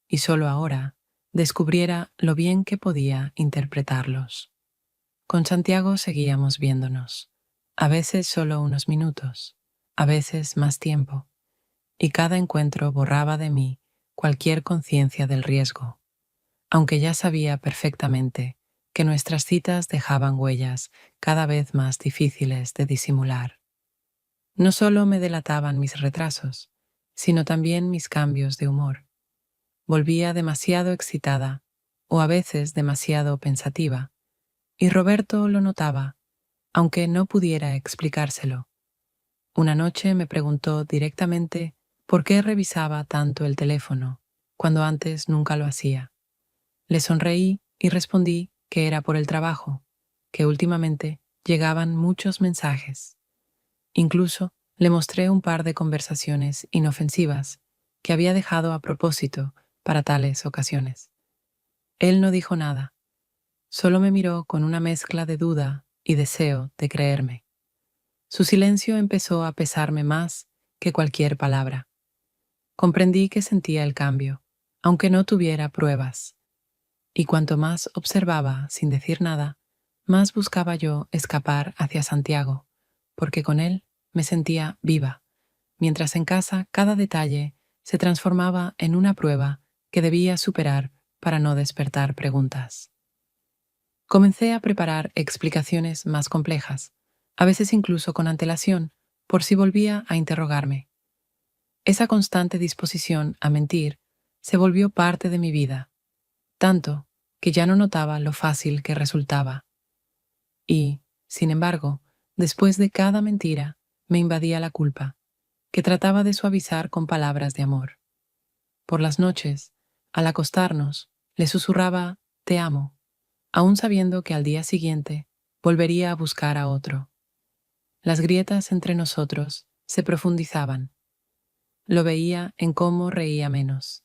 y solo ahora descubriera lo bien que podía interpretarlos. Con Santiago seguíamos viéndonos, a veces solo unos minutos, a veces más tiempo, y cada encuentro borraba de mí cualquier conciencia del riesgo, aunque ya sabía perfectamente que nuestras citas dejaban huellas cada vez más difíciles de disimular. No solo me delataban mis retrasos, sino también mis cambios de humor. Volvía demasiado excitada o a veces demasiado pensativa, y Roberto lo notaba, aunque no pudiera explicárselo. Una noche me preguntó directamente por qué revisaba tanto el teléfono, cuando antes nunca lo hacía. Le sonreí y respondí que era por el trabajo, que últimamente llegaban muchos mensajes. Incluso le mostré un par de conversaciones inofensivas que había dejado a propósito para tales ocasiones. Él no dijo nada, solo me miró con una mezcla de duda y deseo de creerme. Su silencio empezó a pesarme más que cualquier palabra. Comprendí que sentía el cambio, aunque no tuviera pruebas, y cuanto más observaba sin decir nada, más buscaba yo escapar hacia Santiago, porque con él me sentía viva, mientras en casa cada detalle se transformaba en una prueba que debía superar para no despertar preguntas. Comencé a preparar explicaciones más complejas, a veces incluso con antelación, por si volvía a interrogarme. Esa constante disposición a mentir se volvió parte de mi vida, tanto que ya no notaba lo fácil que resultaba. Y, sin embargo, después de cada mentira, me invadía la culpa, que trataba de suavizar con palabras de amor. Por las noches, al acostarnos, le susurraba «te amo», aún sabiendo que al día siguiente volvería a buscar a otro. Las grietas entre nosotros se profundizaban. Lo veía en cómo reía menos,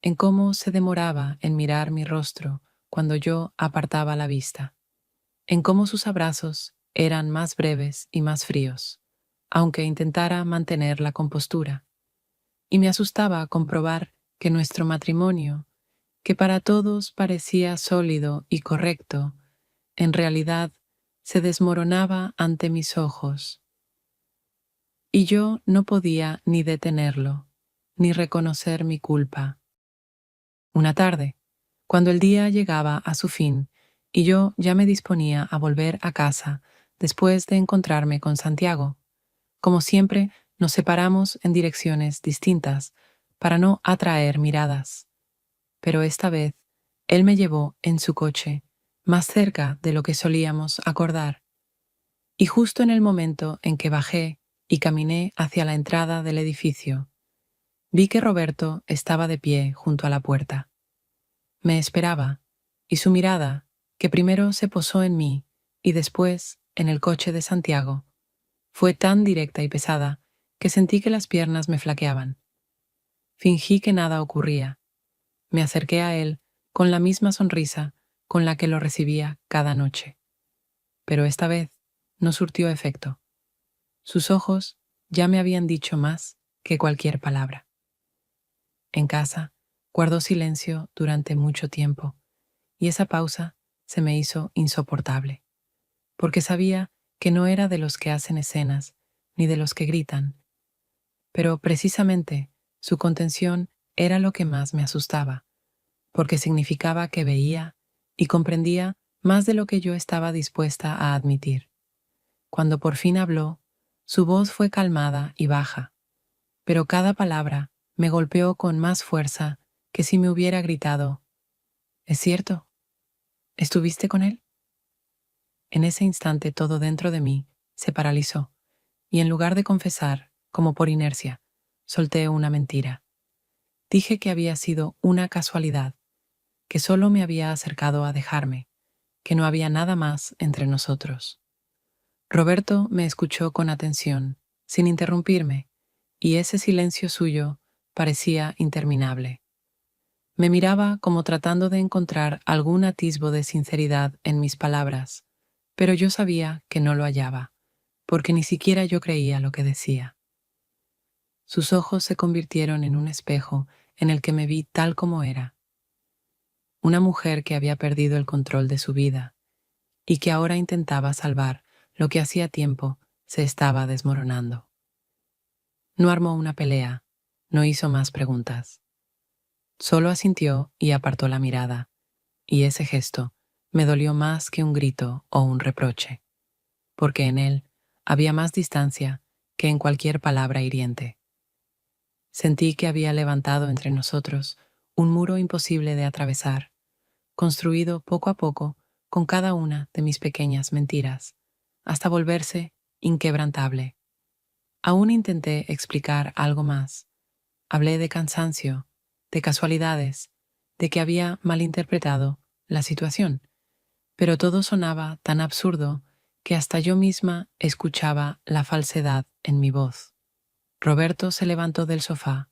en cómo se demoraba en mirar mi rostro cuando yo apartaba la vista, en cómo sus abrazos eran más breves y más fríos, aunque intentara mantener la compostura, y me asustaba comprobar que nuestro matrimonio, que para todos parecía sólido y correcto, en realidad se desmoronaba ante mis ojos, y yo no podía ni detenerlo, ni reconocer mi culpa. Una tarde, cuando el día llegaba a su fin y yo ya me disponía a volver a casa después de encontrarme con Santiago, como siempre nos separamos en direcciones distintas para no atraer miradas, pero esta vez él me llevó en su coche más cerca de lo que solíamos acordar, y justo en el momento en que bajé y caminé hacia la entrada del edificio, vi que Roberto estaba de pie junto a la puerta. Me esperaba, y su mirada, que primero se posó en mí y después en el coche de Santiago, fue tan directa y pesada que sentí que las piernas me flaqueaban. Fingí que nada ocurría. Me acerqué a él con la misma sonrisa con la que lo recibía cada noche. Pero esta vez no surtió efecto. Sus ojos ya me habían dicho más que cualquier palabra. En casa, guardó silencio durante mucho tiempo, y esa pausa se me hizo insoportable, porque sabía que no era de los que hacen escenas ni de los que gritan, pero precisamente su contención era lo que más me asustaba, porque significaba que veía y comprendía más de lo que yo estaba dispuesta a admitir. Cuando por fin habló, su voz fue calmada y baja, pero cada palabra me golpeó con más fuerza que si me hubiera gritado: ¿es cierto? ¿Estuviste con él? En ese instante todo dentro de mí se paralizó, y en lugar de confesar, como por inercia, solté una mentira. Dije que había sido una casualidad, que solo me había acercado a dejarme, que no había nada más entre nosotros. Roberto me escuchó con atención, sin interrumpirme, y ese silencio suyo parecía interminable. Me miraba como tratando de encontrar algún atisbo de sinceridad en mis palabras, pero yo sabía que no lo hallaba, porque ni siquiera yo creía lo que decía. Sus ojos se convirtieron en un espejo en el que me vi tal como era, una mujer que había perdido el control de su vida y que ahora intentaba salvar lo que hacía tiempo se estaba desmoronando. No armó una pelea, no hizo más preguntas. Solo asintió y apartó la mirada, y ese gesto me dolió más que un grito o un reproche, porque en él había más distancia que en cualquier palabra hiriente. Sentí que había levantado entre nosotros un muro imposible de atravesar, construido poco a poco con cada una de mis pequeñas mentiras, hasta volverse inquebrantable. Aún intenté explicar algo más. Hablé de cansancio, de casualidades, de que había malinterpretado la situación, pero todo sonaba tan absurdo que hasta yo misma escuchaba la falsedad en mi voz. Roberto se levantó del sofá,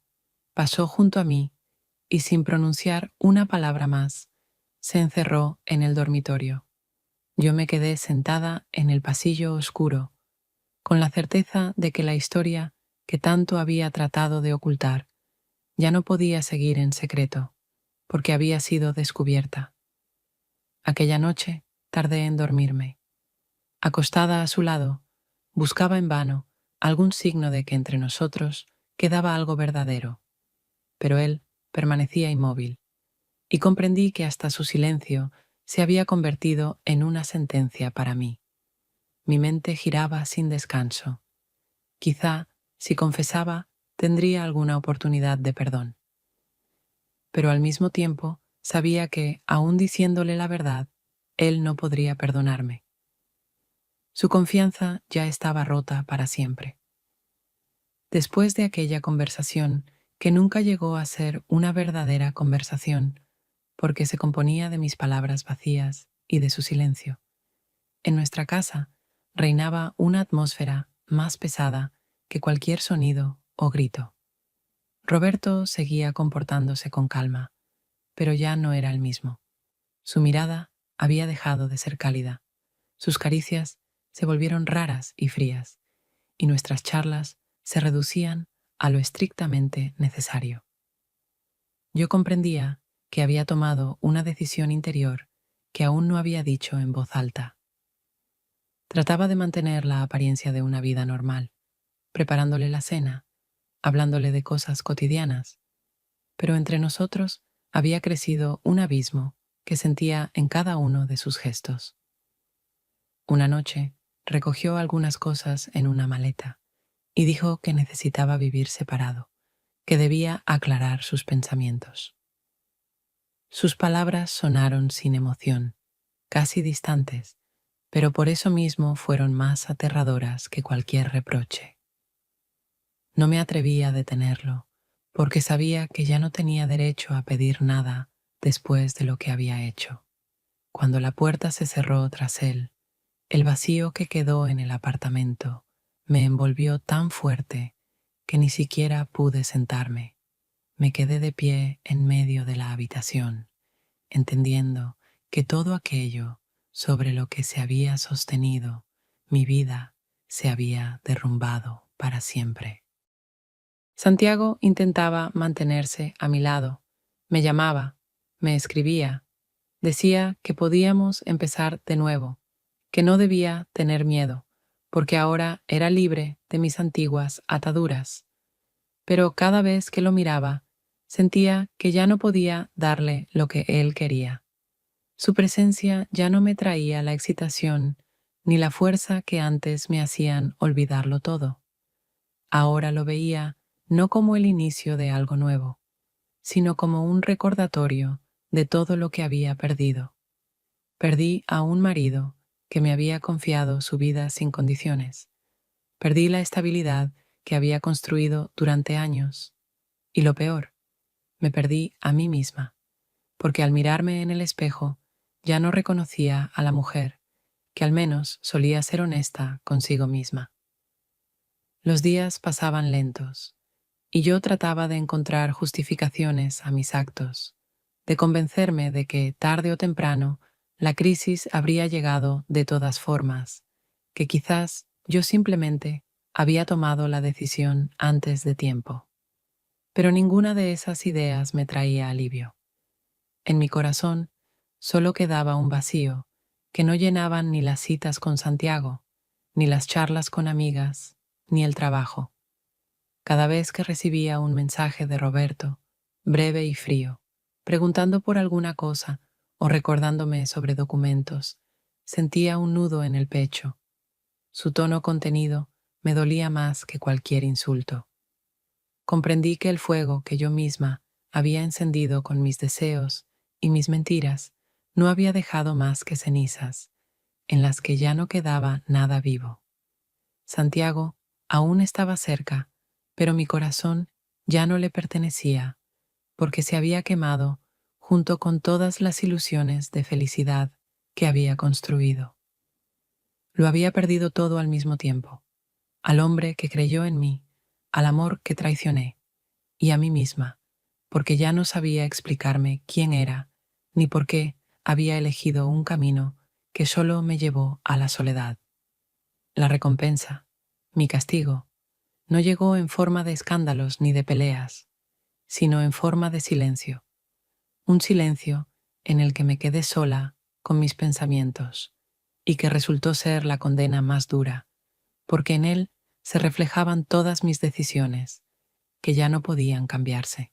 pasó junto a mí y sin pronunciar una palabra más, se encerró en el dormitorio. Yo me quedé sentada en el pasillo oscuro, con la certeza de que la historia que tanto había tratado de ocultar ya no podía seguir en secreto, porque había sido descubierta. Aquella noche tardé en dormirme. Acostada a su lado, buscaba en vano algún signo de que entre nosotros quedaba algo verdadero, pero él permanecía inmóvil, y comprendí que hasta su silencio se había convertido en una sentencia para mí. Mi mente giraba sin descanso. Quizá, si confesaba, tendría alguna oportunidad de perdón. Pero al mismo tiempo sabía que, aun diciéndole la verdad, él no podría perdonarme. Su confianza ya estaba rota para siempre. Después de aquella conversación, que nunca llegó a ser una verdadera conversación, porque se componía de mis palabras vacías y de su silencio, en nuestra casa reinaba una atmósfera más pesada que cualquier sonido o grito. Roberto seguía comportándose con calma, pero ya no era el mismo. Su mirada había dejado de ser cálida, sus caricias se volvieron raras y frías, y nuestras charlas se reducían a lo estrictamente necesario. Yo comprendía que había tomado una decisión interior que aún no había dicho en voz alta. Trataba de mantener la apariencia de una vida normal, preparándole la cena, hablándole de cosas cotidianas, pero entre nosotros había crecido un abismo que sentía en cada uno de sus gestos. Una noche recogió algunas cosas en una maleta y dijo que necesitaba vivir separado, que debía aclarar sus pensamientos. Sus palabras sonaron sin emoción, casi distantes, pero por eso mismo fueron más aterradoras que cualquier reproche. No me atreví a detenerlo, porque sabía que ya no tenía derecho a pedir nada después de lo que había hecho. Cuando la puerta se cerró tras él, el vacío que quedó en el apartamento me envolvió tan fuerte que ni siquiera pude sentarme. Me quedé de pie en medio de la habitación, entendiendo que todo aquello sobre lo que se había sostenido mi vida se había derrumbado para siempre. Santiago intentaba mantenerse a mi lado. Me llamaba, me escribía, decía que podíamos empezar de nuevo, que no debía tener miedo, porque ahora era libre de mis antiguas ataduras. Pero cada vez que lo miraba, sentía que ya no podía darle lo que él quería. Su presencia ya no me traía la excitación ni la fuerza que antes me hacían olvidarlo todo. Ahora lo veía no como el inicio de algo nuevo, sino como un recordatorio de todo lo que había perdido. Perdí a un marido que me había confiado su vida sin condiciones. Perdí la estabilidad que había construido durante años. Y lo peor, me perdí a mí misma, porque al mirarme en el espejo ya no reconocía a la mujer que al menos solía ser honesta consigo misma. Los días pasaban lentos, y yo trataba de encontrar justificaciones a mis actos, de convencerme de que tarde o temprano la crisis habría llegado de todas formas, que quizás yo simplemente había tomado la decisión antes de tiempo. Pero ninguna de esas ideas me traía alivio. En mi corazón solo quedaba un vacío que no llenaban ni las citas con Santiago, ni las charlas con amigas, ni el trabajo. Cada vez que recibía un mensaje de Roberto, breve y frío, preguntando por alguna cosa o recordándome sobre documentos, sentía un nudo en el pecho. Su tono contenido me dolía más que cualquier insulto. Comprendí que el fuego que yo misma había encendido con mis deseos y mis mentiras no había dejado más que cenizas, en las que ya no quedaba nada vivo. Santiago aún estaba cerca, pero mi corazón ya no le pertenecía, porque se había quemado junto con todas las ilusiones de felicidad que había construido. Lo había perdido todo al mismo tiempo, al hombre que creyó en mí, al amor que traicioné, y a mí misma, porque ya no sabía explicarme quién era, ni por qué había elegido un camino que solo me llevó a la soledad. La recompensa, mi castigo, no llegó en forma de escándalos ni de peleas, sino en forma de silencio, un silencio en el que me quedé sola con mis pensamientos y que resultó ser la condena más dura, porque en él se reflejaban todas mis decisiones, que ya no podían cambiarse.